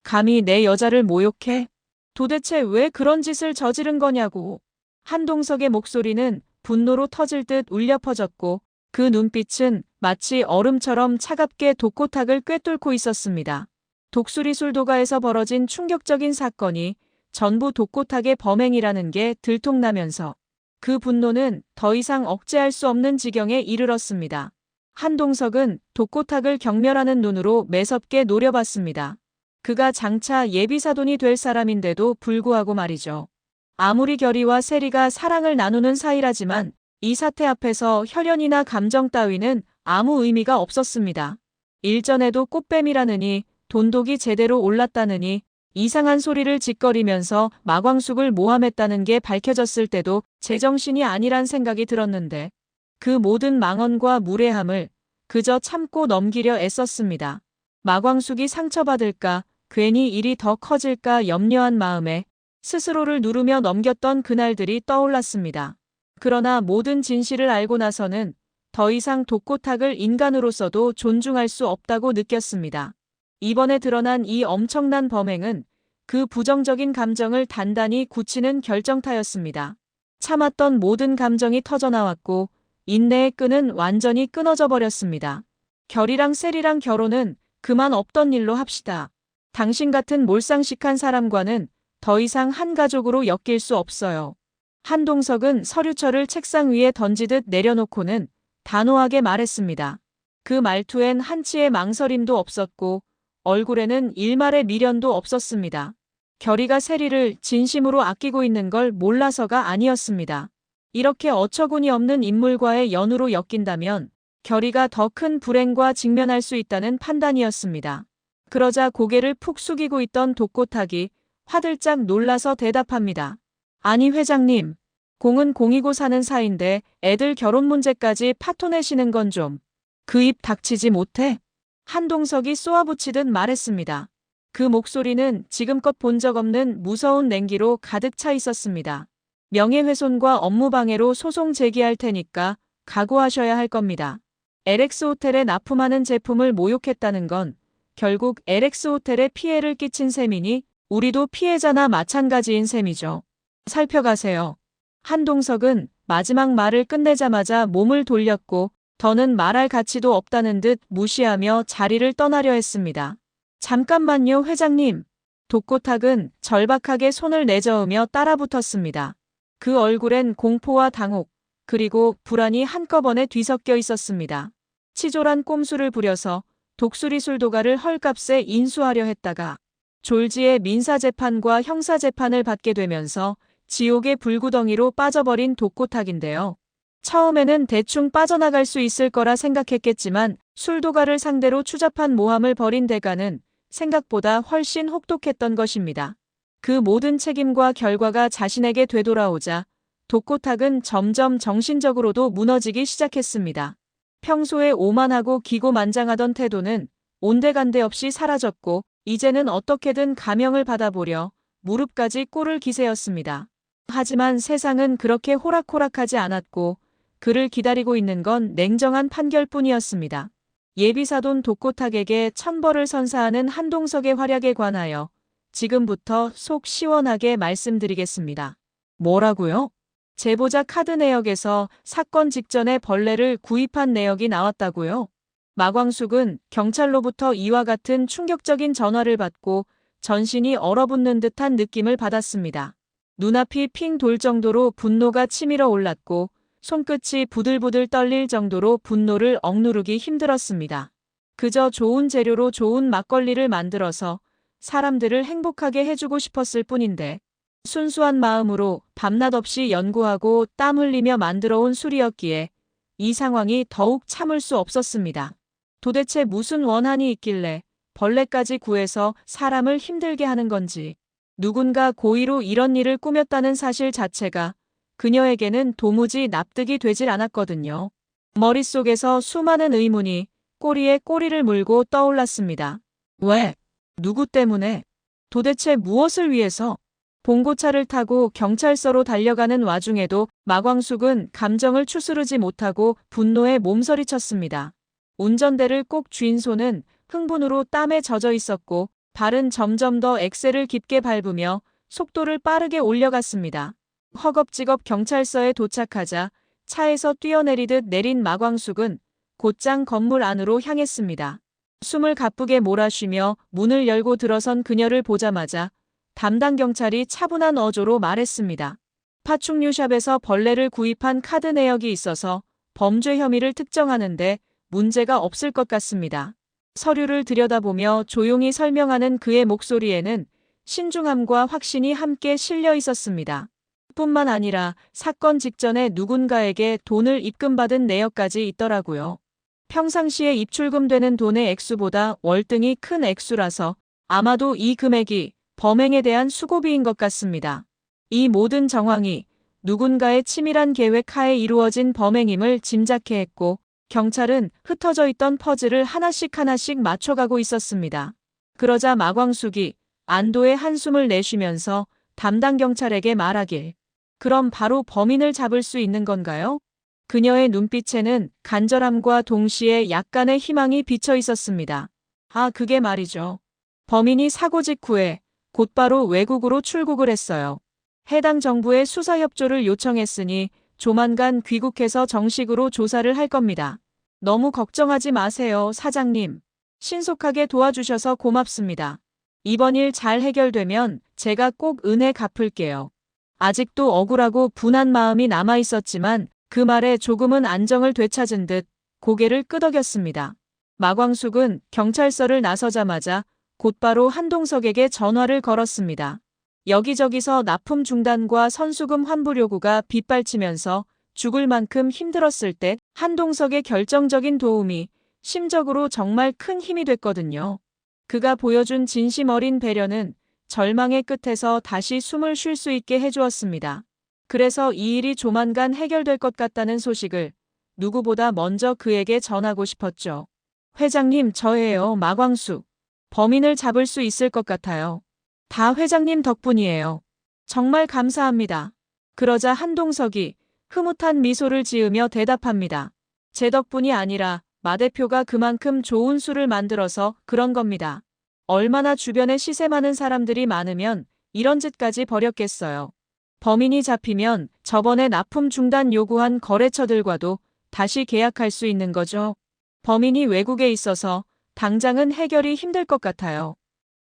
감히 내 여자를 모욕해? 도대체 왜 그런 짓을 저지른 거냐고. 한동석의 목소리는 분노로 터질 듯 울려 퍼졌고 그 눈빛은 마치 얼음처럼 차갑게 독고탁을 꿰뚫고 있었습니다. 독수리 술도가에서 벌어진 충격적인 사건이 전부 독고탁의 범행이라는 게 들통나면서 그 분노는 더 이상 억제할 수 없는 지경에 이르렀습니다. 한동석은 독고탁을 경멸하는 눈으로 매섭게 노려봤습니다. 그가 장차 예비사돈이 될 사람인데도 불구하고 말이죠. 아무리 결의와 세리가 사랑을 나누는 사이라지만 이 사태 앞에서 혈연이나 감정 따위는 아무 의미가 없었습니다. 일전에도 꽃뱀이라느니 돈독이 제대로 올랐다느니 이상한 소리를 짓거리면서 마광숙을 모함했다는 게 밝혀졌을 때도 제정신이 아니란 생각이 들었는데 그 모든 망언과 무례함을 그저 참고 넘기려 애썼습니다. 마광숙이 상처받을까, 괜히 일이 더 커질까 염려한 마음에 스스로를 누르며 넘겼던 그날들이 떠올랐습니다. 그러나 모든 진실을 알고 나서는 더 이상 독고탁을 인간으로서도 존중할 수 없다고 느꼈습니다. 이번에 드러난 이 엄청난 범행은 그 부정적인 감정을 단단히 굳히는 결정타였습니다. 참았던 모든 감정이 터져나왔고 인내의 끈은 완전히 끊어져 버렸습니다. 결이랑 세리랑 결혼은 그만 없던 일로 합시다. 당신 같은 몰상식한 사람과는 더 이상 한 가족으로 엮일 수 없어요. 한동석은 서류철을 책상 위에 던지듯 내려놓고는 단호하게 말했습니다. 그 말투엔 한치의 망설임도 없었고 얼굴에는 일말의 미련도 없었습니다. 결이가 세리를 진심으로 아끼고 있는 걸 몰라서가 아니었습니다. 이렇게 어처구니 없는 인물과의 연우로 엮인다면 결이가 더 큰 불행과 직면할 수 있다는 판단이었습니다. 그러자 고개를 푹 숙이고 있던 독고탁이 화들짝 놀라서 대답합니다. 아니 회장님, 공은 공이고 사는 사이인데 애들 결혼 문제까지 파토내시는 건 좀 그 입 닥치지 못해? 한동석이 쏘아붙이듯 말했습니다. 그 목소리는 지금껏 본 적 없는 무서운 냉기로 가득 차 있었습니다. 명예훼손과 업무방해로 소송 제기할 테니까 각오하셔야 할 겁니다. LX 호텔에 납품하는 제품을 모욕했다는 건 결국 LX 호텔에 피해를 끼친 셈이니 우리도 피해자나 마찬가지인 셈이죠. 살펴가세요. 한동석은 마지막 말을 끝내자마자 몸을 돌렸고 더는 말할 가치도 없다는 듯 무시하며 자리를 떠나려 했습니다. 잠깐만요, 회장님. 독고탁은 절박하게 손을 내저으며 따라붙었습니다. 그 얼굴엔 공포와 당혹, 그리고 불안이 한꺼번에 뒤섞여 있었습니다. 치졸한 꼼수를 부려서 독수리 술도가를 헐값에 인수하려 했다가 졸지에 민사재판과 형사재판을 받게 되면서 지옥의 불구덩이로 빠져버린 독고탁인데요. 처음에는 대충 빠져나갈 수 있을 거라 생각했겠지만 술도가를 상대로 추잡한 모함을 벌인 대가는 생각보다 훨씬 혹독했던 것입니다. 그 모든 책임과 결과가 자신에게 되돌아오자 독고탁은 점점 정신적으로도 무너지기 시작했습니다. 평소에 오만하고 기고만장하던 태도는 온데간데 없이 사라졌고 이제는 어떻게든 감형을 받아보려 무릎까지 꿇을 기세였습니다. 하지만 세상은 그렇게 호락호락하지 않았고 그를 기다리고 있는 건 냉정한 판결뿐이었습니다. 예비사돈 독고탁에게 천벌을 선사하는 한동석의 활약에 관하여 지금부터 속 시원하게 말씀드리겠습니다. 뭐라고요? 제보자 카드 내역에서 사건 직전에 벌레를 구입한 내역이 나왔다고요? 마광숙은 경찰로부터 이와 같은 충격적인 전화를 받고 전신이 얼어붙는 듯한 느낌을 받았습니다. 눈앞이 핑 돌 정도로 분노가 치밀어 올랐고 손끝이 부들부들 떨릴 정도로 분노를 억누르기 힘들었습니다. 그저 좋은 재료로 좋은 막걸리를 만들어서 사람들을 행복하게 해주고 싶었을 뿐인데 순수한 마음으로 밤낮 없이 연구하고 땀 흘리며 만들어온 술이었기에 이 상황이 더욱 참을 수 없었습니다. 도대체 무슨 원한이 있길래 벌레까지 구해서 사람을 힘들게 하는 건지. 누군가 고의로 이런 일을 꾸몄다는 사실 자체가 그녀에게는 도무지 납득이 되질 않았거든요. 머릿속에서 수많은 의문이 꼬리에 꼬리를 물고 떠올랐습니다. 왜? 누구 때문에? 도대체 무엇을 위해서? 봉고차를 타고 경찰서로 달려가는 와중에도 마광숙은 감정을 추스르지 못하고 분노에 몸서리쳤습니다. 운전대를 꼭 쥔 손은 흥분으로 땀에 젖어 있었고 발은 점점 더 엑셀을 깊게 밟으며 속도를 빠르게 올려갔습니다. 허겁지겁 경찰서에 도착하자 차에서 뛰어내리듯 내린 마광숙은 곧장 건물 안으로 향했습니다. 숨을 가쁘게 몰아쉬며 문을 열고 들어선 그녀를 보자마자 담당 경찰이 차분한 어조로 말했습니다. 파충류샵에서 벌레를 구입한 카드 내역이 있어서 범죄 혐의를 특정하는데 문제가 없을 것 같습니다. 서류를 들여다보며 조용히 설명하는 그의 목소리에는 신중함과 확신이 함께 실려 있었습니다. 뿐만 아니라 사건 직전에 누군가에게 돈을 입금받은 내역까지 있더라고요. 평상시에 입출금되는 돈의 액수보다 월등히 큰 액수라서 아마도 이 금액이 범행에 대한 수고비인 것 같습니다. 이 모든 정황이 누군가의 치밀한 계획 하에 이루어진 범행임을 짐작해 했고 경찰은 흩어져 있던 퍼즐을 하나씩 맞춰가고 있었습니다. 그러자 마광숙이 안도의 한숨을 내쉬면서 담당 경찰에게 말하길. 그럼 바로 범인을 잡을 수 있는 건가요? 그녀의 눈빛에는 간절함과 동시에 약간의 희망이 비쳐 있었습니다. 아, 그게 말이죠. 범인이 사고 직후에 곧바로 외국으로 출국을 했어요. 해당 정부에 수사 협조를 요청했으니 조만간 귀국해서 정식으로 조사를 할 겁니다. 너무 걱정하지 마세요, 사장님. 신속하게 도와주셔서 고맙습니다. 이번 일 잘 해결되면 제가 꼭 은혜 갚을게요. 아직도 억울하고 분한 마음이 남아 있었지만 그 말에 조금은 안정을 되찾은 듯 고개를 끄덕였습니다. 마광숙은 경찰서를 나서자마자 곧바로 한동석에게 전화를 걸었습니다. 여기저기서 납품 중단과 선수금 환불 요구가 빗발치면서 죽을 만큼 힘들었을 때 한동석의 결정적인 도움이 심적으로 정말 큰 힘이 됐거든요. 그가 보여준 진심 어린 배려는 절망의 끝에서 다시 숨을 쉴 수 있게 해주었습니다. 그래서 이 일이 조만간 해결될 것 같다는 소식을 누구보다 먼저 그에게 전하고 싶었죠. 회장님, 저예요, 마광숙. 범인을 잡을 수 있을 것 같아요. 다 회장님 덕분이에요. 정말 감사합니다. 그러자 한동석이 흐뭇한 미소를 지으며 대답합니다. 제 덕분이 아니라 마 대표가 그만큼 좋은 술을 만들어서 그런 겁니다. 얼마나 주변에 시세 많은 사람들이 많으면 이런 짓까지 벌였겠어요. 범인이 잡히면 저번에 납품 중단 요구한 거래처들과도 다시 계약할 수 있는 거죠. 범인이 외국에 있어서 당장은 해결이 힘들 것 같아요.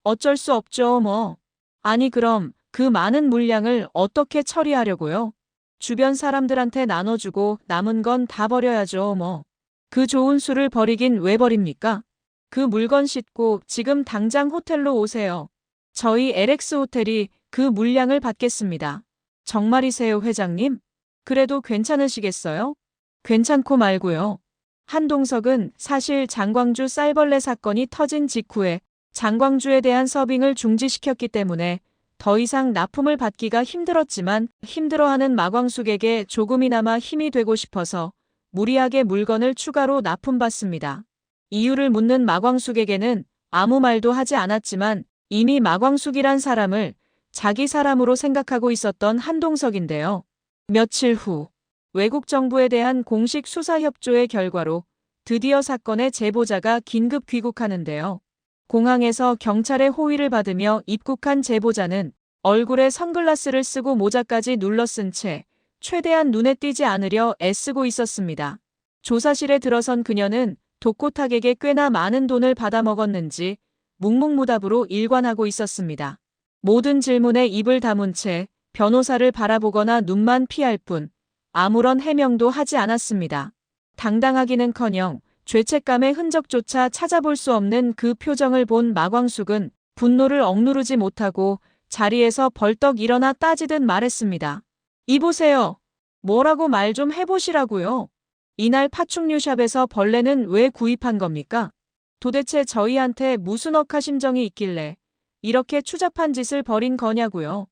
어쩔 수 없죠, 뭐. 아니, 그럼 그 많은 물량을 어떻게 처리하려고요? 주변 사람들한테 나눠주고 남은 건 다 버려야죠, 뭐. 그 좋은 술을 버리긴 왜 버립니까? 그 물건 싣고 지금 당장 호텔로 오세요. 저희 LX 호텔이 그 물량을 받겠습니다. 정말이세요, 회장님? 그래도 괜찮으시겠어요? 괜찮고 말고요. 한동석은 사실 장광주 쌀벌레 사건이 터진 직후에 장광주에 대한 서빙을 중지시켰기 때문에 더 이상 납품을 받기가 힘들었지만 힘들어하는 마광숙에게 조금이나마 힘이 되고 싶어서 무리하게 물건을 추가로 납품받습니다. 이유를 묻는 마광숙에게는 아무 말도 하지 않았지만 이미 마광숙이란 사람을 자기 사람으로 생각하고 있었던 한동석인데요. 며칠 후 외국 정부에 대한 공식 수사 협조의 결과로 드디어 사건의 제보자가 긴급 귀국하는데요. 공항에서 경찰의 호의를 받으며 입국한 제보자는 얼굴에 선글라스를 쓰고 모자까지 눌러쓴 채 최대한 눈에 띄지 않으려 애쓰고 있었습니다. 조사실에 들어선 그녀는 독고탁에게 꽤나 많은 돈을 받아먹었는지 묵묵무답으로 일관하고 있었습니다. 모든 질문에 입을 다문 채 변호사를 바라보거나 눈만 피할 뿐 아무런 해명도 하지 않았습니다. 당당하기는커녕 죄책감의 흔적조차 찾아볼 수 없는 그 표정을 본 마광숙은 분노를 억누르지 못하고 자리에서 벌떡 일어나 따지듯 말했습니다. 이보세요. 뭐라고 말 좀 해보시라고요. 이날 파충류샵에서 벌레는 왜 구입한 겁니까? 도대체 저희한테 무슨 억하심정이 있길래 이렇게 추잡한 짓을 벌인 거냐고요.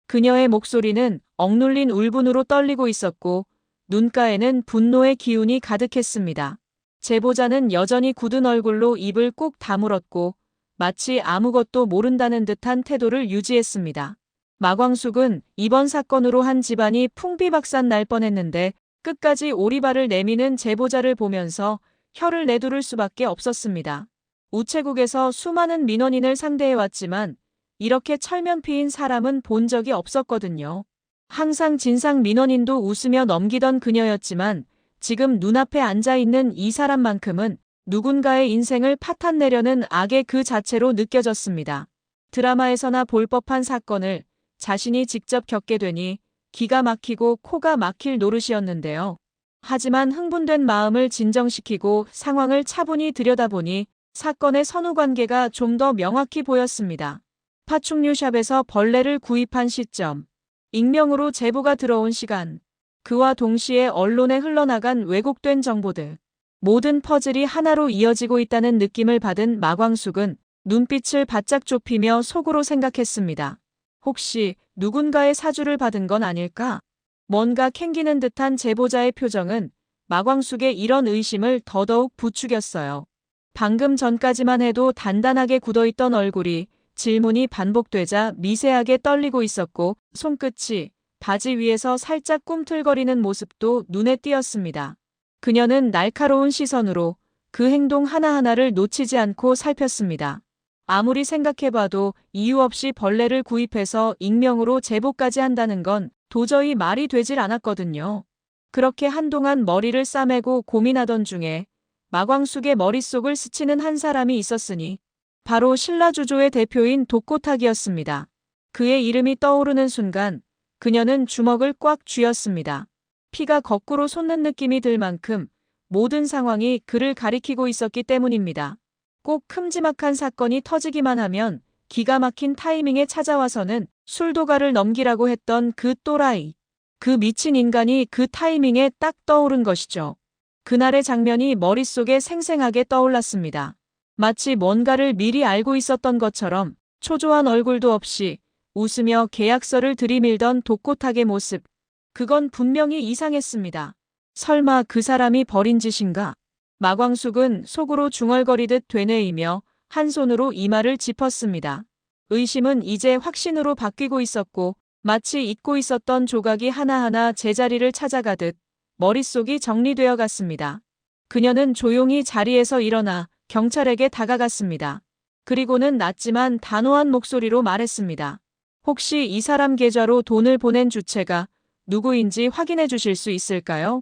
그녀의 목소리는 억눌린 울분으로 떨리고 있었고 눈가에는 분노의 기운이 가득했습니다. 제보자는 여전히 굳은 얼굴로 입을 꾹 다물었고 마치 아무것도 모른다는 듯한 태도를 유지했습니다. 마광숙은 이번 사건으로 한 집안이 풍비박산 날 뻔했는데 끝까지 오리발을 내미는 제보자를 보면서 혀를 내두를 수밖에 없었습니다. 우체국에서 수많은 민원인을 상대해왔지만 이렇게 철면피인 사람은 본 적이 없었거든요. 항상 진상 민원인도 웃으며 넘기던 그녀였지만 지금 눈앞에 앉아있는 이 사람만큼은 누군가의 인생을 파탄내려는 악의 그 자체로 느껴졌습니다. 드라마에서나 볼 법한 사건을 자신이 직접 겪게 되니 기가 막히고 코가 막힐 노릇이었는데요. 하지만 흥분된 마음을 진정시키고 상황을 차분히 들여다보니 사건의 선후관계가 좀 더 명확히 보였습니다. 파충류샵에서 벌레를 구입한 시점, 익명으로 제보가 들어온 시간, 그와 동시에 언론에 흘러나간 왜곡된 정보들. 모든 퍼즐이 하나로 이어지고 있다는 느낌을 받은 마광숙은 눈빛을 바짝 좁히며 속으로 생각했습니다. 혹시 누군가의 사주를 받은 건 아닐까? 뭔가 캥기는 듯한 제보자의 표정은 마광숙의 이런 의심을 더더욱 부추겼어요. 방금 전까지만 해도 단단하게 굳어있던 얼굴이 질문이 반복되자 미세하게 떨리고 있었고 손끝이 바지 위에서 살짝 꿈틀거리는 모습도 눈에 띄었습니다. 그녀는 날카로운 시선으로 그 행동 하나하나를 놓치지 않고 살폈습니다. 아무리 생각해봐도 이유 없이 벌레를 구입해서 익명으로 제보까지 한다는 건 도저히 말이 되질 않았거든요. 그렇게 한동안 머리를 싸매고 고민하던 중에 마광숙의 머릿속을 스치는 한 사람이 있었으니 바로 신라주조의 대표인 독고탁이었습니다. 그의 이름이 떠오르는 순간 그녀는 주먹을 꽉 쥐었습니다. 피가 거꾸로 솟는 느낌이 들 만큼 모든 상황이 그를 가리키고 있었기 때문입니다. 꼭 큼지막한 사건이 터지기만 하면 기가 막힌 타이밍에 찾아와서는 술도가를 넘기라고 했던 그 또라이. 그 미친 인간이 그 타이밍에 딱 떠오른 것이죠. 그날의 장면이 머릿속에 생생하게 떠올랐습니다. 마치 뭔가를 미리 알고 있었던 것처럼 초조한 얼굴도 없이 웃으며 계약서를 들이밀던 독고탁의 모습. 그건 분명히 이상했습니다. 설마 그 사람이 벌인 짓인가? 마광숙은 속으로 중얼거리듯 되뇌이며 한 손으로 이마를 짚었습니다. 의심은 이제 확신으로 바뀌고 있었고 마치 잊고 있었던 조각이 하나하나 제자리를 찾아가듯 머릿속이 정리되어 갔습니다. 그녀는 조용히 자리에서 일어나 경찰에게 다가갔습니다. 그리고는 낮지만 단호한 목소리로 말했습니다. 혹시 이 사람 계좌로 돈을 보낸 주체가 누구인지 확인해 주실 수 있을까요?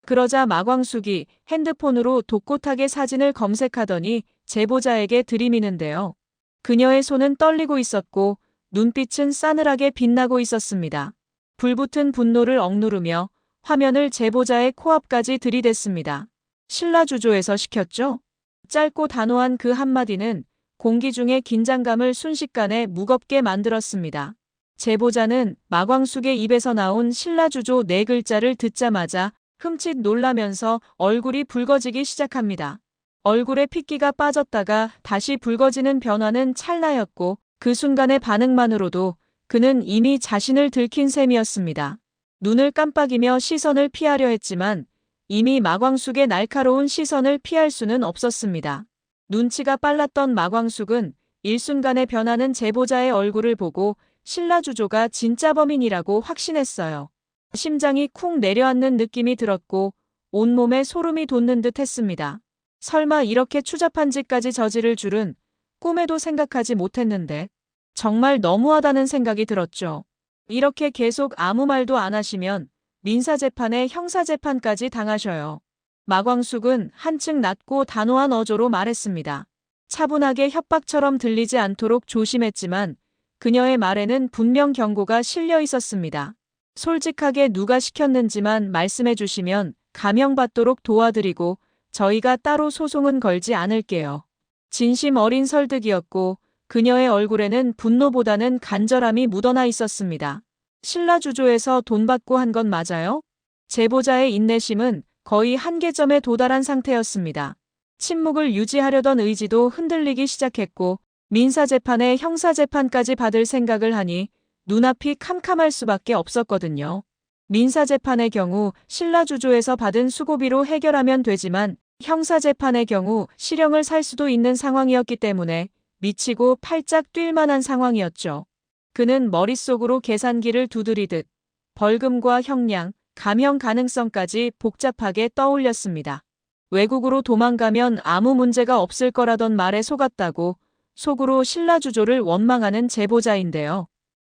그러자 마광숙이 핸드폰으로 독고탁의 사진을 검색하더니 제보자에게 들이미는데요. 그녀의 손은 떨리고 있었고 눈빛은 싸늘하게 빛나고 있었습니다. 불붙은 분노를 억누르며 화면을 제보자의 코앞까지 들이댔습니다. 신라주조에서 시켰죠? 짧고 단호한 그 한마디는 공기 중의 긴장감을 순식간에 무겁게 만들었습니다. 제보자는 마광숙의 입에서 나온 신라주조 네 글자를 듣자마자 흠칫 놀라면서 얼굴이 붉어지기 시작합니다. 얼굴에 핏기가 빠졌다가 다시 붉어지는 변화는 찰나였고 그 순간의 반응만으로도 그는 이미 자신을 들킨 셈이었습니다. 눈을 깜빡이며 시선을 피하려 했지만 이미 마광숙의 날카로운 시선을 피할 수는 없었습니다. 눈치가 빨랐던 마광숙은 일순간에 변하는 제보자의 얼굴을 보고 신라주조가 진짜 범인이라고 확신했어요. 심장이 쿵 내려앉는 느낌이 들었고 온몸에 소름이 돋는 듯 했습니다. 설마 이렇게 추잡한 짓까지 저지를 줄은 꿈에도 생각하지 못했는데 정말 너무하다는 생각이 들었죠. 이렇게 계속 아무 말도 안 하시면 민사재판에 형사재판까지 당하셔요. 마광숙은 한층 낮고 단호한 어조로 말했습니다. 차분하게 협박처럼 들리지 않도록 조심했지만 그녀의 말에는 분명 경고가 실려 있었습니다. 솔직하게 누가 시켰는지만 말씀해 주시면 감형받도록 도와드리고 저희가 따로 소송은 걸지 않을게요. 진심 어린 설득이었고 그녀의 얼굴에는 분노보다는 간절함이 묻어나 있었습니다. 신라주조에서 돈 받고 한 건 맞아요? 제보자의 인내심은 거의 한계점에 도달한 상태였습니다. 침묵을 유지하려던 의지도 흔들리기 시작했고 민사재판에 형사재판까지 받을 생각을 하니 눈앞이 캄캄할 수밖에 없었거든요. 민사재판의 경우 신라주조에서 받은 수고비로 해결하면 되지만 형사재판의 경우 실형을 살 수도 있는 상황이었기 때문에 미치고 팔짝 뛸 만한 상황이었죠. 그는 머릿속으로 계산기를 두드리듯 벌금과 형량, 감형 가능성까지 복잡하게 떠올렸습니다. 외국으로 도망가면 아무 문제가 없을 거라던 말에 속았다고 속으로 신라주조를 원망하는 제보자인데요.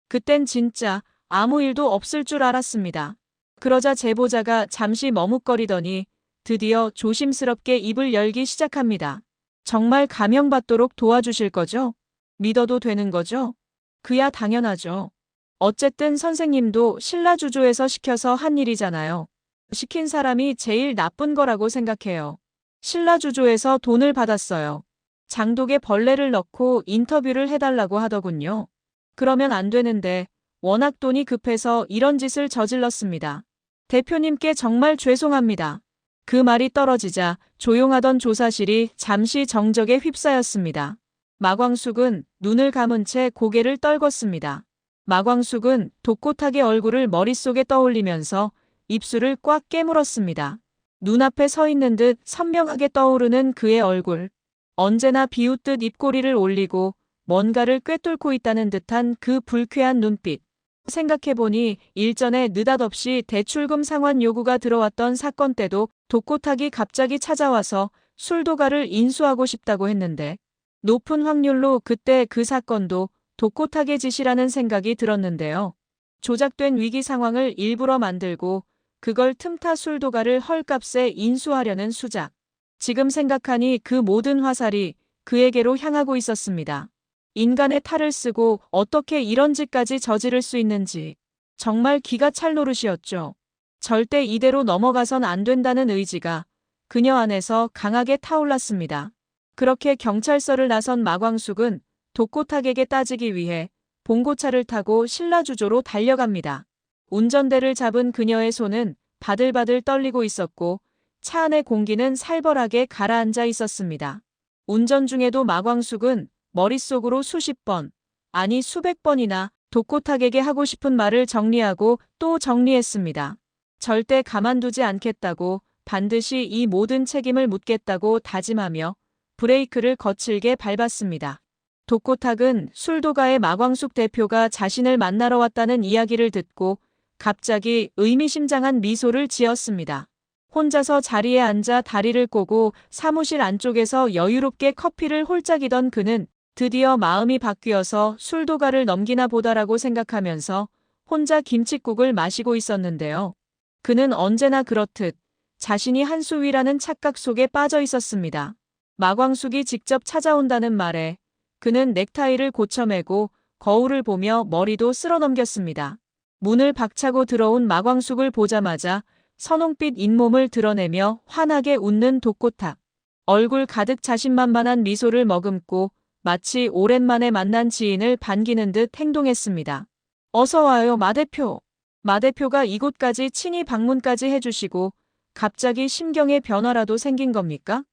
그땐 진짜 아무 일도 없을 줄 알았습니다. 그러자 제보자가 잠시 머뭇거리더니 드디어 조심스럽게 입을 열기 시작합니다. 정말 감형받도록 도와주실 거죠? 믿어도 되는 거죠? 그야 당연하죠. 어쨌든 선생님도 신라주조에서 시켜서 한 일이잖아요. 시킨 사람이 제일 나쁜 거라고 생각해요. 신라주조에서 돈을 받았어요. 장독에 벌레를 넣고 인터뷰를 해달라고 하더군요. 그러면 안 되는데 워낙 돈이 급해서 이런 짓을 저질렀습니다. 대표님께 정말 죄송합니다. 그 말이 떨어지자 조용하던 조사실이 잠시 정적에 휩싸였습니다. 마광숙은 눈을 감은 채 고개를 떨궜습니다. 마광숙은 독고탁의 얼굴을 머릿속에 떠올리면서 입술을 꽉 깨물었습니다. 눈앞에 서 있는 듯 선명하게 떠오르는 그의 얼굴. 언제나 비웃듯 입꼬리를 올리고 뭔가를 꿰뚫고 있다는 듯한 그 불쾌한 눈빛. 생각해보니 일전에 느닷없이 대출금 상환 요구가 들어왔던 사건 때도 독고탁이 갑자기 찾아와서 술도가를 인수하고 싶다고 했는데 높은 확률로 그때 그 사건도 독고탁의 짓이라는 생각이 들었는데요. 조작된 위기 상황을 일부러 만들고 그걸 틈타 술도가를 헐값에 인수하려는 수작. 지금 생각하니 그 모든 화살이 그에게로 향하고 있었습니다. 인간의 탈을 쓰고 어떻게 이런 짓까지 저지를 수 있는지 정말 기가 찰 노릇이었죠. 절대 이대로 넘어가선 안 된다는 의지가 그녀 안에서 강하게 타올랐습니다. 그렇게 경찰서를 나선 마광숙은 독고탁에게 따지기 위해 봉고차를 타고 신라주조로 달려갑니다. 운전대를 잡은 그녀의 손은 바들바들 떨리고 있었고 차 안의 공기는 살벌하게 가라앉아 있었습니다. 운전 중에도 마광숙은 머릿속으로 수십 번, 아니 수백 번이나 독고탁에게 하고 싶은 말을 정리하고 또 정리했습니다. 절대 가만두지 않겠다고, 반드시 이 모든 책임을 묻겠다고 다짐하며 브레이크를 거칠게 밟았습니다. 독고탁은 술도가의 마광숙 대표가 자신을 만나러 왔다는 이야기를 듣고 갑자기 의미심장한 미소를 지었습니다. 혼자서 자리에 앉아 다리를 꼬고 사무실 안쪽에서 여유롭게 커피를 홀짝이던 그는 드디어 마음이 바뀌어서 술도가를 넘기나 보다라고 생각하면서 혼자 김칫국을 마시고 있었는데요. 그는 언제나 그렇듯 자신이 한 수 위라는 착각 속에 빠져 있었습니다. 마광숙이 직접 찾아온다는 말에 그는 넥타이를 고쳐매고 거울을 보며 머리도 쓸어넘겼습니다. 문을 박차고 들어온 마광숙을 보자마자 선홍빛 잇몸을 드러내며 환하게 웃는 독고탁. 얼굴 가득 자신만만한 미소를 머금고 마치 오랜만에 만난 지인을 반기는 듯 행동했습니다. 어서 와요, 마 대표. 마 대표가 이곳까지 친히 방문까지 해주시고 갑자기 심경의 변화라도 생긴 겁니까?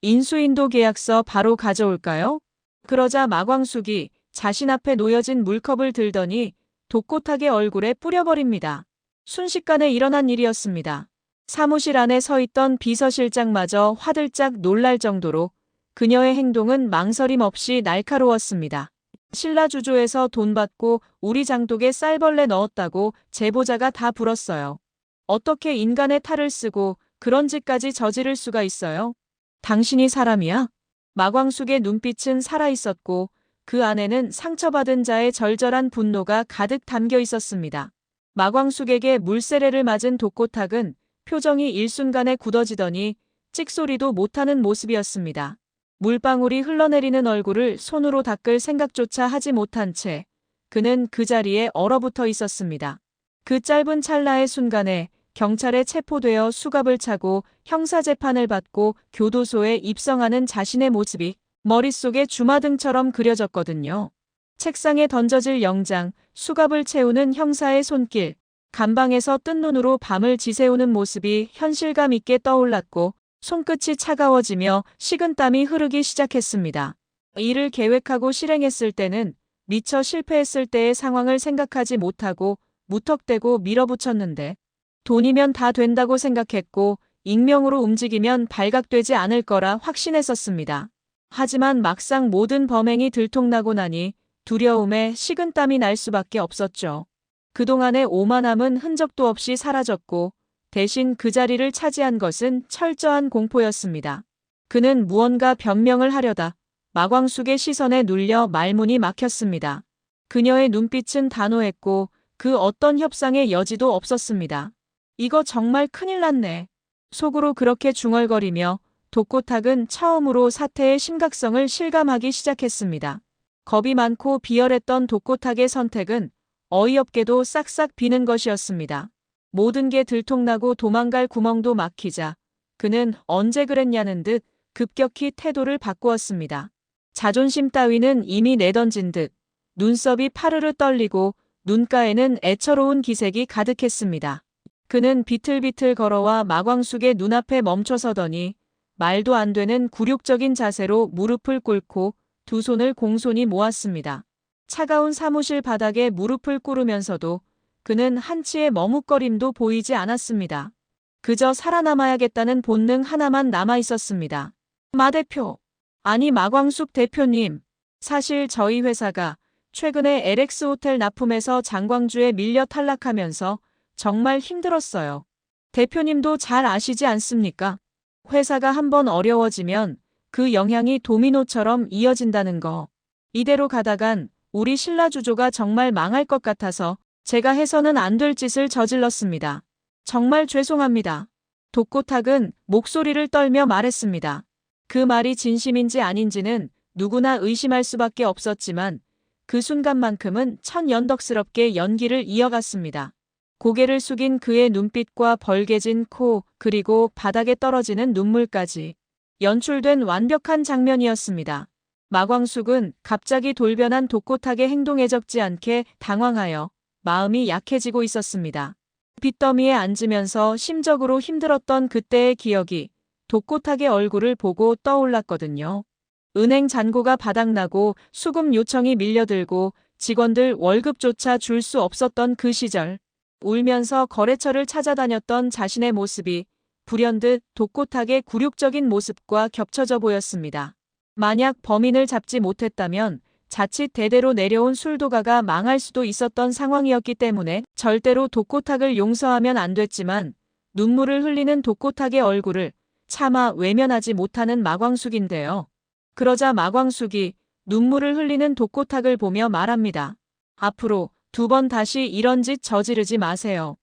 인수인도 계약서 바로 가져올까요? 그러자 마광숙이 자신 앞에 놓여진 물컵을 들더니 독고탁의 얼굴에 뿌려버립니다. 순식간에 일어난 일이었습니다. 사무실 안에 서 있던 비서실장마저 화들짝 놀랄 정도로 그녀의 행동은 망설임 없이 날카로웠습니다. 신라주조에서 돈 받고 우리 장독에 쌀벌레 넣었다고 제보자가 다 불었어요. 어떻게 인간의 탈을 쓰고 그런 짓까지 저지를 수가 있어요? 당신이 사람이야? 마광숙의 눈빛은 살아있었고 그 안에는 상처받은 자의 절절한 분노가 가득 담겨 있었습니다. 마광숙에게 물세례를 맞은 독고탁은 표정이 일순간에 굳어지더니 찍소리도 못하는 모습이었습니다. 물방울이 흘러내리는 얼굴을 손으로 닦을 생각조차 하지 못한 채 그는 그 자리에 얼어붙어 있었습니다. 그 짧은 찰나의 순간에 경찰에 체포되어 수갑을 차고 형사재판을 받고 교도소에 입성하는 자신의 모습이 머릿속에 주마등처럼 그려졌거든요. 책상에 던져질 영장, 수갑을 채우는 형사의 손길, 감방에서 뜬 눈으로 밤을 지새우는 모습이 현실감 있게 떠올랐고 손끝이 차가워지며 식은땀이 흐르기 시작했습니다. 일을 계획하고 실행했을 때는 미처 실패했을 때의 상황을 생각하지 못하고 무턱대고 밀어붙였는데 돈이면 다 된다고 생각했고 익명으로 움직이면 발각되지 않을 거라 확신했었습니다. 하지만 막상 모든 범행이 들통나고 나니 두려움에 식은땀이 날 수밖에 없었죠. 그동안의 오만함은 흔적도 없이 사라졌고 대신 그 자리를 차지한 것은 철저한 공포였습니다. 그는 무언가 변명을 하려다 마광숙의 시선에 눌려 말문이 막혔습니다. 그녀의 눈빛은 단호했고 그 어떤 협상의 여지도 없었습니다. 이거 정말 큰일 났네. 속으로 그렇게 중얼거리며 독고탁은 처음으로 사태의 심각성을 실감하기 시작했습니다. 겁이 많고 비열했던 독고탁의 선택은 어이없게도 싹싹 비는 것이었습니다. 모든 게 들통나고 도망갈 구멍도 막히자 그는 언제 그랬냐는 듯 급격히 태도를 바꾸었습니다. 자존심 따위는 이미 내던진 듯 눈썹이 파르르 떨리고 눈가에는 애처로운 기색이 가득했습니다. 그는 비틀비틀 걸어와 마광숙의 눈앞에 멈춰서더니 말도 안 되는 굴욕적인 자세로 무릎을 꿇고 두 손을 공손히 모았습니다. 차가운 사무실 바닥에 무릎을 꿇으면서도 그는 한치의 머뭇거림도 보이지 않았습니다. 그저 살아남아야겠다는 본능 하나만 남아 있었습니다. 마 대표, 아니 마광숙 대표님, 사실 저희 회사가 최근에 LX 호텔 납품에서 장광주에 밀려 탈락하면서 정말 힘들었어요. 대표님도 잘 아시지 않습니까? 회사가 한번 어려워지면 그 영향이 도미노처럼 이어진다는 거. 이대로 가다간 우리 신라주조가 정말 망할 것 같아서 제가 해서는 안 될 짓을 저질렀습니다. 정말 죄송합니다. 독고탁은 목소리를 떨며 말했습니다. 그 말이 진심인지 아닌지는 누구나 의심할 수밖에 없었지만 그 순간만큼은 천연덕스럽게 연기를 이어갔습니다. 고개를 숙인 그의 눈빛과 벌개진 코 그리고 바닥에 떨어지는 눈물까지 연출된 완벽한 장면이었습니다. 마광숙은 갑자기 돌변한 독고탁의 행동에 적지 않게 당황하여 마음이 약해지고 있었습니다. 빚더미에 앉으면서 심적으로 힘들었던 그때의 기억이 독고탁의 얼굴을 보고 떠올랐거든요. 은행 잔고가 바닥나고 수급 요청이 밀려들고 직원들 월급조차 줄 수 없었던 그 시절. 울면서 거래처를 찾아다녔던 자신의 모습이 불현듯 독고탁의 굴욕적인 모습과 겹쳐져 보였습니다. 만약 범인을 잡지 못했다면 자칫 대대로 내려온 술도가가 망할 수도 있었던 상황이었기 때문에 절대로 독고탁을 용서하면 안 됐지만 눈물을 흘리는 독고탁의 얼굴을 차마 외면하지 못하는 마광숙인데요. 그러자 마광숙이 눈물을 흘리는 독고탁을 보며 말합니다. 앞으로 2번 다시 이런 짓 저지르지 마세요.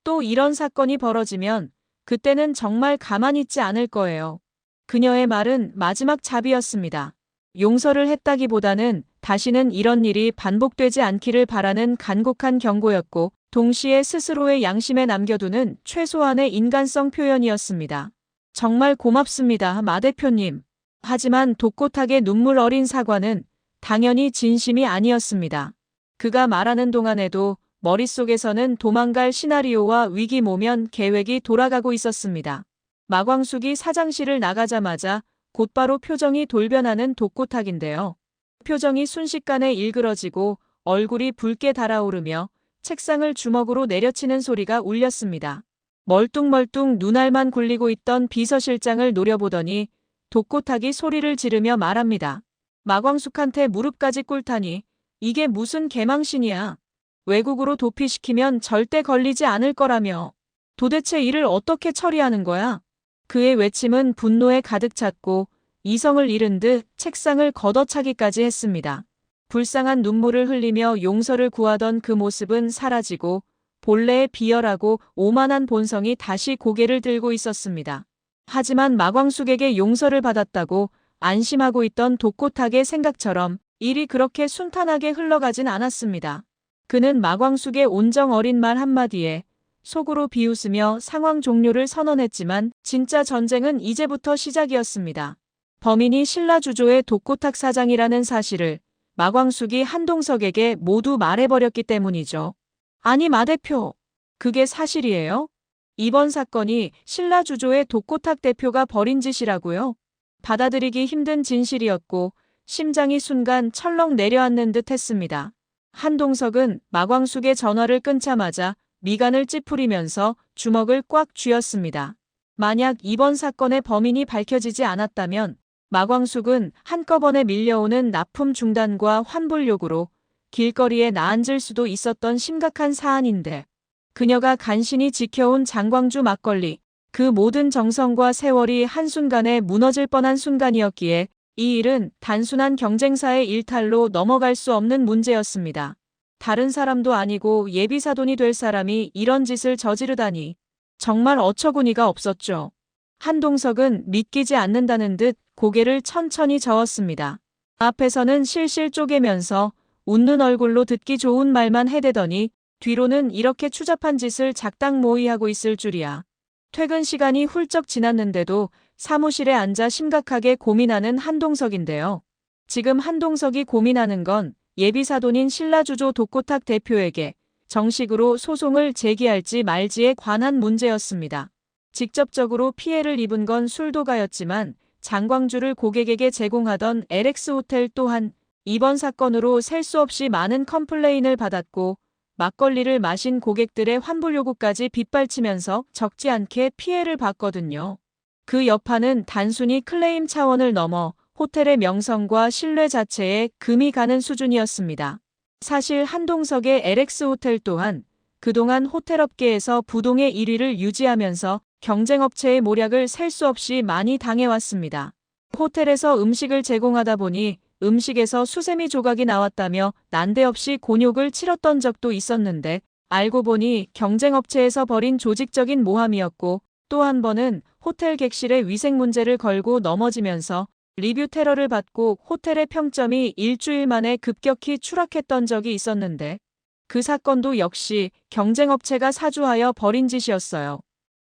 또 이런 사건이 벌어지면 그때는 정말 가만히 있지 않을 거예요. 그녀의 말은 마지막 잡이었습니다. 용서를 했다기보다는 다시는 이런 일이 반복되지 않기를 바라는 간곡한 경고였고 동시에 스스로의 양심에 남겨두는 최소한의 인간성 표현이었습니다. 정말 고맙습니다, 마 대표님. 하지만 독고탁의 눈물 어린 사과는 당연히 진심이 아니었습니다. 그가 말하는 동안에도 머릿속에서는 도망갈 시나리오와 위기 모면 계획이 돌아가고 있었습니다. 마광숙이 사장실을 나가자마자 곧바로 표정이 돌변하는 독고탁인데요. 표정이 순식간에 일그러지고 얼굴이 붉게 달아오르며 책상을 주먹으로 내려치는 소리가 울렸습니다. 멀뚱멀뚱 눈알만 굴리고 있던 비서실장을 노려보더니 독고탁이 소리를 지르며 말합니다. 마광숙한테 무릎까지 꿇다니 이게 무슨 개망신이야. 외국으로 도피시키면 절대 걸리지 않을 거라며. 도대체 이를 어떻게 처리하는 거야? 그의 외침은 분노에 가득 찼고 이성을 잃은 듯 책상을 걷어차기까지 했습니다. 불쌍한 눈물을 흘리며 용서를 구하던 그 모습은 사라지고 본래의 비열하고 오만한 본성이 다시 고개를 들고 있었습니다. 하지만 마광숙에게 용서를 받았다고 안심하고 있던 독고탁의 생각처럼 일이 그렇게 순탄하게 흘러가진 않았습니다. 그는 마광숙의 온정 어린 말 한마디에 속으로 비웃으며 상황 종료를 선언했지만 진짜 전쟁은 이제부터 시작이었습니다. 범인이 신라주조의 독고탁 사장이라는 사실을 마광숙이 한동석에게 모두 말해버렸기 때문이죠. 아니 마 대표, 그게 사실이에요? 이번 사건이 신라주조의 독고탁 대표가 벌인 짓이라고요? 받아들이기 힘든 진실이었고 심장이 순간 철렁 내려앉는 듯 했습니다. 한동석은 마광숙의 전화를 끊자마자 미간을 찌푸리면서 주먹을 꽉 쥐었습니다. 만약 이번 사건의 범인이 밝혀지지 않았다면 마광숙은 한꺼번에 밀려오는 납품 중단과 환불 요구로 길거리에 나앉을 수도 있었던 심각한 사안인데 그녀가 간신히 지켜온 장광주 막걸리. 그 모든 정성과 세월이 한순간에 무너질 뻔한 순간이었기에 이 일은 단순한 경쟁사의 일탈로 넘어갈 수 없는 문제였습니다. 다른 사람도 아니고 예비사돈이 될 사람이 이런 짓을 저지르다니. 정말 어처구니가 없었죠. 한동석은 믿기지 않는다는 듯 고개를 천천히 저었습니다. 앞에서는 실실 쪼개면서 웃는 얼굴로 듣기 좋은 말만 해대더니 뒤로는 이렇게 추잡한 짓을 작당모의하고 있을 줄이야. 퇴근 시간이 훌쩍 지났는데도 사무실에 앉아 심각하게 고민하는 한동석인데요. 지금 한동석이 고민하는 건 예비사돈인 신라주조 독고탁 대표에게 정식으로 소송을 제기할지 말지에 관한 문제였습니다. 직접적으로 피해를 입은 건 술도가였지만 장광주를 고객에게 제공하던 LX 호텔 또한 이번 사건으로 셀 수 없이 많은 컴플레인을 받았고 막걸리를 마신 고객들의 환불 요구까지 빗발치면서 적지 않게 피해를 봤거든요. 그 여파는 단순히 클레임 차원을 넘어 호텔의 명성과 신뢰 자체에 금이 가는 수준이었습니다. 사실 한동석의 LX 호텔 또한 그동안 호텔업계에서 부동의 1위를 유지하면서 경쟁업체의 모략을 셀 수 없이 많이 당해왔습니다. 호텔에서 음식을 제공하다 보니 음식에서 수세미 조각이 나왔다며 난데없이 곤욕을 치렀던 적도 있었는데 알고 보니 경쟁업체에서 벌인 조직적인 모함이었고 또 한 번은 호텔 객실의 위생 문제를 걸고 넘어지면서 리뷰 테러를 받고 호텔의 평점이 일주일 만에 급격히 추락했던 적이 있었는데 그 사건도 역시 경쟁업체가 사주하여 벌인 짓이었어요.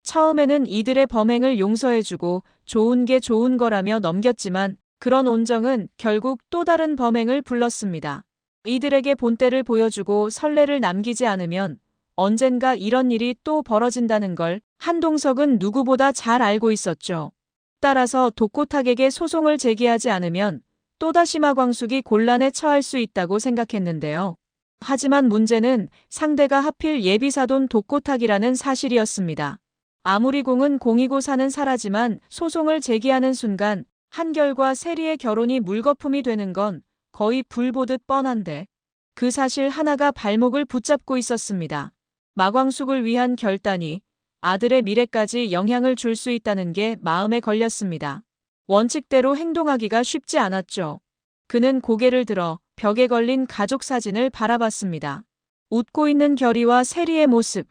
처음에는 이들의 범행을 용서해주고 좋은 게 좋은 거라며 넘겼지만 그런 온정은 결국 또 다른 범행을 불렀습니다. 이들에게 본때를 보여주고 선례를 남기지 않으면 언젠가 이런 일이 또 벌어진다는 걸 한동석은 누구보다 잘 알고 있었죠. 따라서 독고탁에게 소송을 제기하지 않으면 또다시 마광숙이 곤란에 처할 수 있다고 생각했는데요. 하지만 문제는 상대가 하필 예비사돈 독고탁이라는 사실이었습니다. 아무리 공은 공이고 사는 사라지만 소송을 제기하는 순간 한결과 세리의 결혼이 물거품이 되는 건 거의 불보듯 뻔한데 그 사실 하나가 발목을 붙잡고 있었습니다. 마광숙을 위한 결단이 아들의 미래까지 영향을 줄 수 있다는 게 마음에 걸렸습니다. 원칙대로 행동하기가 쉽지 않았죠. 그는 고개를 들어 벽에 걸린 가족 사진을 바라봤습니다. 웃고 있는 결이와 세리의 모습.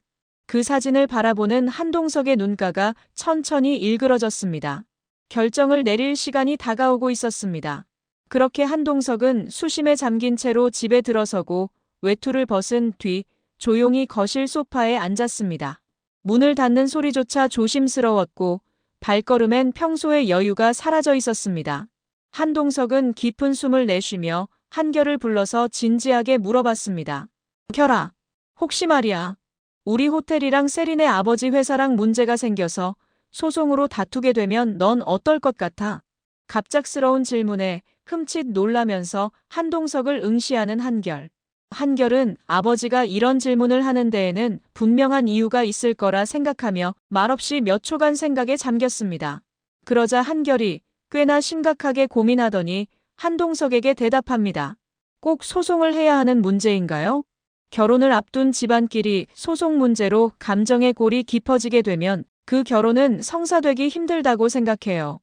그 사진을 바라보는 한동석의 눈가가 천천히 일그러졌습니다. 결정을 내릴 시간이 다가오고 있었습니다. 그렇게 한동석은 수심에 잠긴 채로 집에 들어서고 외투를 벗은 뒤 조용히 거실 소파에 앉았습니다. 문을 닫는 소리조차 조심스러웠고 발걸음엔 평소의 여유가 사라져 있었습니다. 한동석은 깊은 숨을 내쉬며 한결을 불러서 진지하게 물어봤습니다. 결아, 혹시 말이야. 우리 호텔이랑 세린의 아버지 회사랑 문제가 생겨서 소송으로 다투게 되면 넌 어떨 것 같아? 갑작스러운 질문에 흠칫 놀라면서 한동석을 응시하는 한결. 한결은 아버지가 이런 질문을 하는 데에는 분명한 이유가 있을 거라 생각하며 말없이 몇 초간 생각에 잠겼습니다. 그러자 한결이 꽤나 심각하게 고민하더니 한동석에게 대답합니다. 꼭 소송을 해야 하는 문제인가요? 결혼을 앞둔 집안끼리 소송 문제로 감정의 골이 깊어지게 되면 그 결혼은 성사되기 힘들다고 생각해요.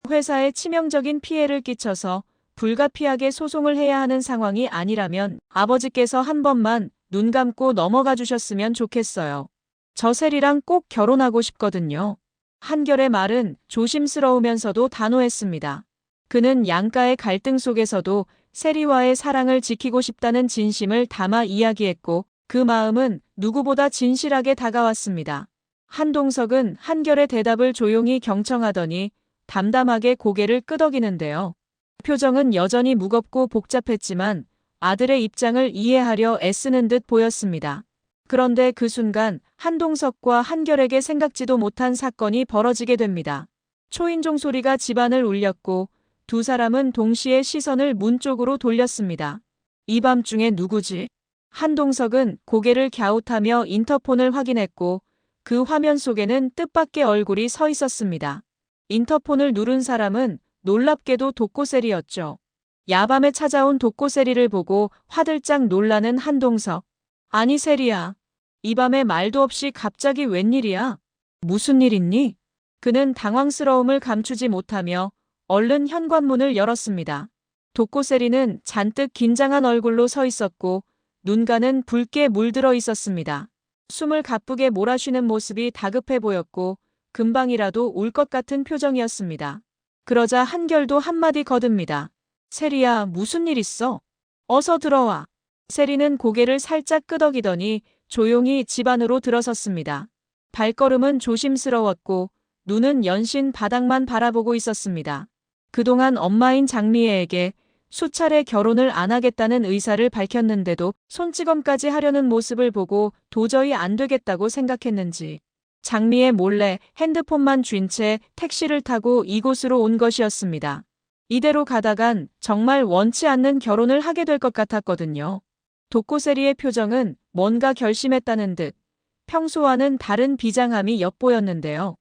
회사에 치명적인 피해를 끼쳐서 불가피하게 소송을 해야 하는 상황이 아니라면 아버지께서 한 번만 눈 감고 넘어가 주셨으면 좋겠어요. 저 세리랑 꼭 결혼하고 싶거든요. 한결의 말은 조심스러우면서도 단호했습니다. 그는 양가의 갈등 속에서도 세리와의 사랑을 지키고 싶다는 진심을 담아 이야기했고 그 마음은 누구보다 진실하게 다가왔습니다. 한동석은 한결의 대답을 조용히 경청하더니 담담하게 고개를 끄덕이는데요. 표정은 여전히 무겁고 복잡했지만 아들의 입장을 이해하려 애쓰는 듯 보였습니다. 그런데 그 순간 한동석과 한결에게 생각지도 못한 사건이 벌어지게 됩니다. 초인종 소리가 집안을 울렸고 두 사람은 동시에 시선을 문 쪽으로 돌렸습니다. 이 밤중에 누구지? 한동석은 고개를 갸웃하며 인터폰을 확인했고 그 화면 속에는 뜻밖의 얼굴이 서 있었습니다. 인터폰을 누른 사람은 놀랍게도 독고세리였죠. 야밤에 찾아온 독고세리를 보고 화들짝 놀라는 한동석. 아니 세리야. 이 밤에 말도 없이 갑자기 웬일이야? 무슨 일 있니? 그는 당황스러움을 감추지 못하며 얼른 현관문을 열었습니다. 도코세리는 잔뜩 긴장한 얼굴로 서 있었고 눈가는 붉게 물들어 있었습니다. 숨을 가쁘게 몰아쉬는 모습이 다급해 보였고 금방이라도 울 것 같은 표정이었습니다. 그러자 한결도 한마디 거듭니다. 세리야, 무슨 일 있어? 어서 들어와. 세리는 고개를 살짝 끄덕이더니 조용히 집 안으로 들어섰습니다. 발걸음은 조심스러웠고 눈은 연신 바닥만 바라보고 있었습니다. 그동안 엄마인 장미애에게 수차례 결혼을 안 하겠다는 의사를 밝혔는데도 손찌검까지 하려는 모습을 보고 도저히 안 되겠다고 생각했는지 장미애 몰래 핸드폰만 쥔 채 택시를 타고 이곳으로 온 것이었습니다. 이대로 가다간 정말 원치 않는 결혼을 하게 될 것 같았거든요. 도코세리의 표정은 뭔가 결심했다는 듯 평소와는 다른 비장함이 엿보였는데요.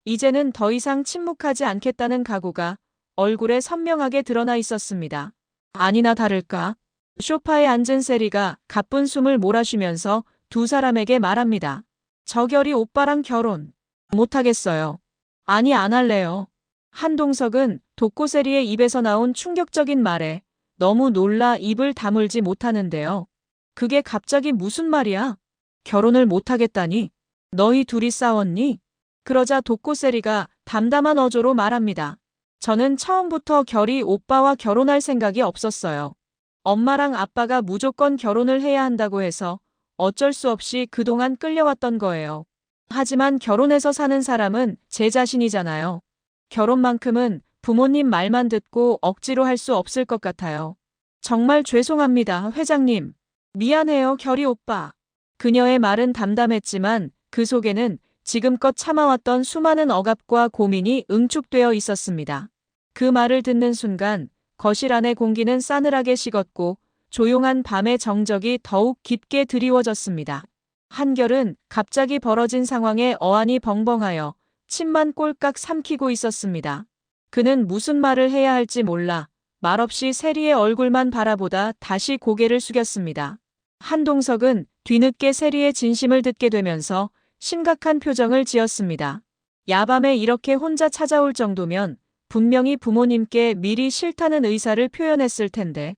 이제는 더 이상 침묵하지 않겠다는 각오가 얼굴에 선명하게 드러나 있었습니다. 아니나 다를까 소파에 앉은 세리가 가쁜 숨을 몰아쉬면서 두 사람에게 말합니다. 저 결이 오빠랑 결혼 못하겠어요. 아니, 안 할래요. 한동석은 도코세리의 입에서 나온 충격적인 말에 너무 놀라 입을 다물지 못하는데요. 그게 갑자기 무슨 말이야? 결혼을 못하겠다니? 너희 둘이 싸웠니? 그러자 도코세리가 담담한 어조로 말합니다. 저는 처음부터 결이 오빠와 결혼할 생각이 없었어요. 엄마랑 아빠가 무조건 결혼을 해야 한다고 해서 어쩔 수 없이 그동안 끌려왔던 거예요. 하지만 결혼해서 사는 사람은 제 자신이잖아요. 결혼만큼은 부모님 말만 듣고 억지로 할 수 없을 것 같아요. 정말 죄송합니다, 회장님. 미안해요, 결이 오빠. 그녀의 말은 담담했지만 그 속에는 지금껏 참아왔던 수많은 억압과 고민이 응축되어 있었습니다. 그 말을 듣는 순간 거실 안의 공기는 싸늘하게 식었고 조용한 밤의 정적이 더욱 깊게 드리워졌습니다. 한결은 갑자기 벌어진 상황에 어안이 벙벙하여 침만 꼴깍 삼키고 있었습니다. 그는 무슨 말을 해야 할지 몰라 말없이 세리의 얼굴만 바라보다 다시 고개를 숙였습니다. 한동석은 뒤늦게 세리의 진심을 듣게 되면서 심각한 표정을 지었습니다. 야밤에 이렇게 혼자 찾아올 정도면 분명히 부모님께 미리 싫다는 의사를 표현했을 텐데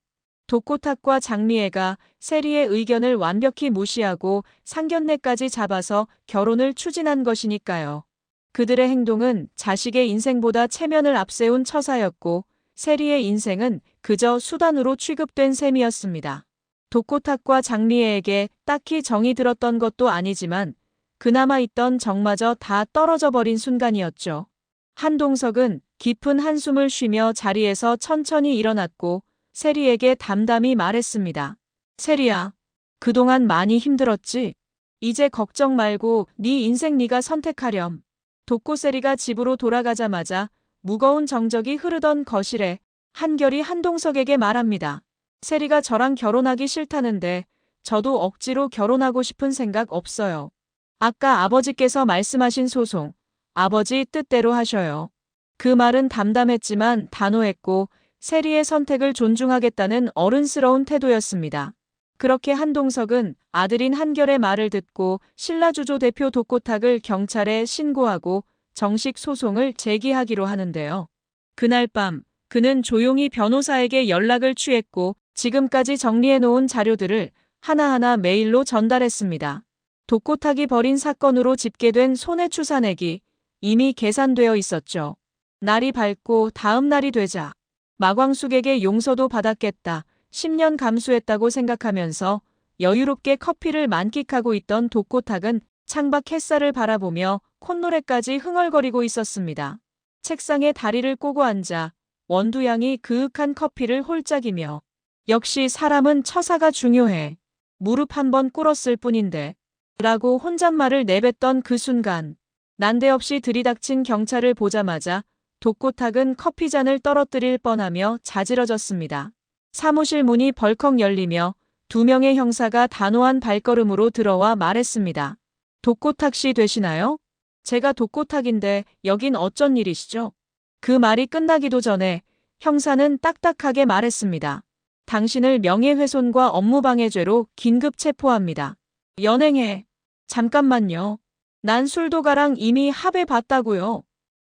독고탁과 장미애가 세리의 의견을 완벽히 무시하고 상견례까지 잡아서 결혼을 추진한 것이니까요. 그들의 행동은 자식의 인생보다 체면을 앞세운 처사였고 세리의 인생은 그저 수단으로 취급된 셈이었습니다. 독고탁과 장미애에게 딱히 정이 들었던 것도 아니지만 그나마 있던 정마저 다 떨어져 버린 순간이었죠. 한동석은 깊은 한숨을 쉬며 자리에서 천천히 일어났고 세리에게 담담히 말했습니다. 세리야, 그동안 많이 힘들었지? 이제 걱정 말고 네 인생 네가 선택하렴. 독고세리가 집으로 돌아가자마자 무거운 정적이 흐르던 거실에 한결이 한동석에게 말합니다. 세리가 저랑 결혼하기 싫다는데 저도 억지로 결혼하고 싶은 생각 없어요. 아까 아버지께서 말씀하신 소송, 아버지 뜻대로 하셔요. 그 말은 담담했지만 단호했고 세리의 선택을 존중하겠다는 어른스러운 태도였습니다. 그렇게 한동석은 아들인 한결의 말을 듣고 신라주조 대표 독고탁을 경찰에 신고하고 정식 소송을 제기하기로 하는데요. 그날 밤 그는 조용히 변호사에게 연락을 취했고 지금까지 정리해놓은 자료들을 하나하나 메일로 전달했습니다. 독고탁이 벌인 사건으로 집계된 손해추산액이 이미 계산되어 있었죠. 날이 밝고 다음 날이 되자 마광숙에게 용서도 받았겠다. 10년 감수했다고 생각하면서 여유롭게 커피를 만끽하고 있던 독고탁은 창밖 햇살을 바라보며 콧노래까지 흥얼거리고 있었습니다. 책상에 다리를 꼬고 앉아 원두향이 그윽한 커피를 홀짝이며 역시 사람은 처사가 중요해. 무릎 한번 꿇었을 뿐인데 라고 혼잣말을 내뱉던 그 순간 난데없이 들이닥친 경찰을 보자마자 독고탁은 커피잔을 떨어뜨릴 뻔하며 자지러졌습니다. 사무실 문이 벌컥 열리며 두 명의 형사가 단호한 발걸음으로 들어와 말했습니다. 독고탁 씨 되시나요? 제가 독고탁인데 여긴 어쩐 일이시죠? 그 말이 끝나기도 전에 형사는 딱딱하게 말했습니다. 당신을 명예훼손과 업무방해죄로 긴급 체포합니다. 연행해. 잠깐만요. 난 술도가랑 이미 합의봤다고요.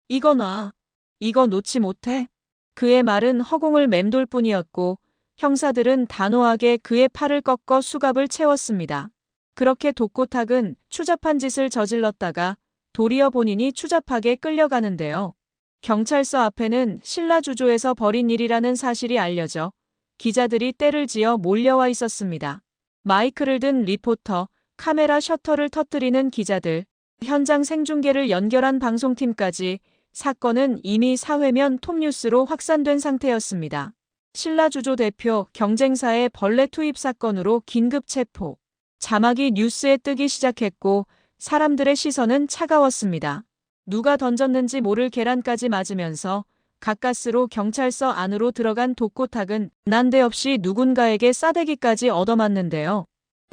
이거 놔. 이거 놓지 못해. 그의 말은 허공을 맴돌 뿐이었고 형사들은 단호하게 그의 팔을 꺾어 수갑을 채웠습니다. 그렇게 독고탁은 추잡한 짓을 저질렀다가 도리어 본인이 추잡하게 끌려가는데요. 경찰서 앞에는 신라주조에서 벌인 일이라는 사실이 알려져 기자들이 떼를 지어 몰려와 있었습니다. 마이크를 든 리포터, 카메라 셔터를 터뜨리는 기자들, 현장 생중계를 연결한 방송팀까지 사건은 이미 사회면 톱뉴스로 확산된 상태였습니다. 신라주조 대표 경쟁사의 벌레 투입 사건으로 긴급 체포. 자막이 뉴스에 뜨기 시작했고 사람들의 시선은 차가웠습니다. 누가 던졌는지 모를 계란까지 맞으면서 가까스로 경찰서 안으로 들어간 독고탁은 난데없이 누군가에게 싸대기까지 얻어맞는데요.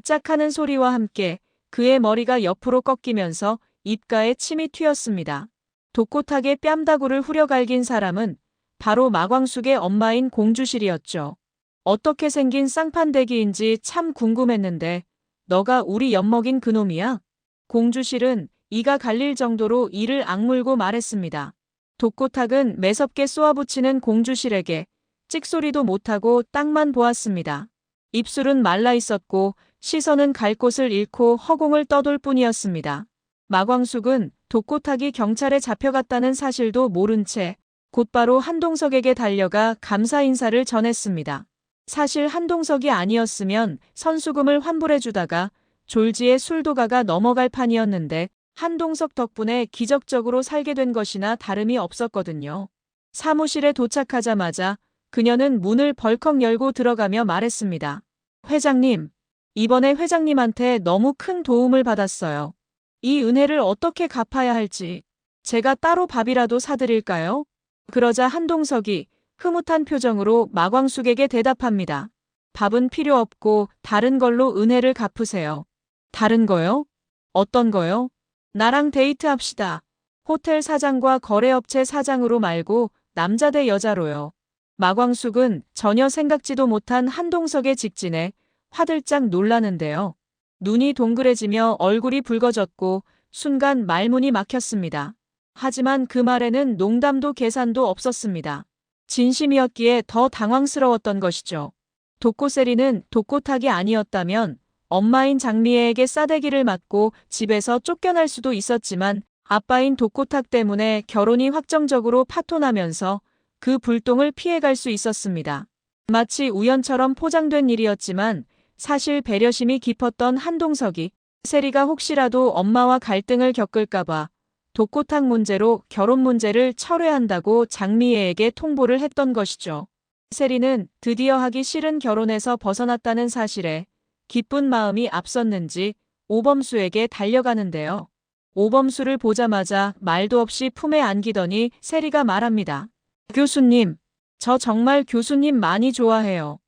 짝하는 소리와 함께 그의 머리가 옆으로 꺾이면서 입가에 침이 튀었습니다. 독고탁의 뺨다구를 후려갈긴 사람은 바로 마광숙의 엄마인 공주실이었죠. 어떻게 생긴 쌍판대기인지 참 궁금했는데 너가 우리 엿먹인 그놈이야? 공주실은 이가 갈릴 정도로 이를 악물고 말했습니다. 독고탁은 매섭게 쏘아붙이는 공주실에게 찍소리도 못하고 땅만 보았습니다. 입술은 말라 있었고 시선은 갈 곳을 잃고 허공을 떠돌 뿐이었습니다. 마광숙은 독고탁이 경찰에 잡혀갔다는 사실도 모른 채 곧바로 한동석에게 달려가 감사 인사를 전했습니다. 사실 한동석이 아니었으면 선수금을 환불해주다가 졸지에 술도가가 넘어갈 판이었는데 한동석 덕분에 기적적으로 살게 된 것이나 다름이 없었거든요. 사무실에 도착하자마자 그녀는 문을 벌컥 열고 들어가며 말했습니다. 회장님, 이번에 회장님한테 너무 큰 도움을 받았어요. 이 은혜를 어떻게 갚아야 할지 제가 따로 밥이라도 사드릴까요? 그러자 한동석이 흐뭇한 표정으로 마광숙에게 대답합니다. 밥은 필요 없고 다른 걸로 은혜를 갚으세요. 다른 거요? 어떤 거요? 나랑 데이트합시다. 호텔 사장과 거래업체 사장으로 말고 남자 대 여자로요. 마광숙은 전혀 생각지도 못한 한동석의 직진에 화들짝 놀라는데요. 눈이 동그래지며 얼굴이 붉어졌고 순간 말문이 막혔습니다. 하지만 그 말에는 농담도 계산도 없었습니다. 진심이었기에 더 당황스러웠던 것이죠. 독고세리는 독고탁이 아니었다면 엄마인 장미애에게 싸대기를 맞고 집에서 쫓겨날 수도 있었지만 아빠인 독고탁 때문에 결혼이 확정적으로 파토나면서 그 불똥을 피해갈 수 있었습니다. 마치 우연처럼 포장된 일이었지만 사실 배려심이 깊었던 한동석이 세리가 혹시라도 엄마와 갈등을 겪을까봐 독고탁 문제로 결혼 문제를 철회한다고 장미애에게 통보를 했던 것이죠. 세리는 드디어 하기 싫은 결혼에서 벗어났다는 사실에 기쁜 마음이 앞섰는지 오범수에게 달려가는데요. 오범수를 보자마자 말도 없이 품에 안기더니 세리가 말합니다. 교수님, 저 정말 교수님 많이 좋아해요.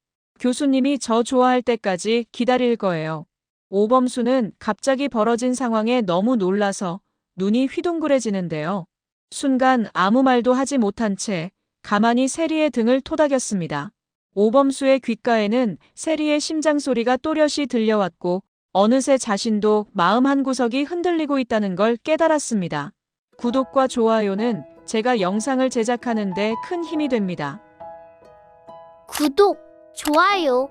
교수님이 저 좋아할 때까지 기다릴 거예요. 오범수는 갑자기 벌어진 상황에 너무 놀라서 눈이 휘둥그레지는데요. 순간 아무 말도 하지 못한 채 가만히 세리의 등을 토닥였습니다. 오범수의 귓가에는 세리의 심장 소리가 또렷이 들려왔고 어느새 자신도 마음 한구석이 흔들리고 있다는 걸 깨달았습니다. 구독과 좋아요는 제가 영상을 제작하는 데 큰 힘이 됩니다. 구독, 좋아요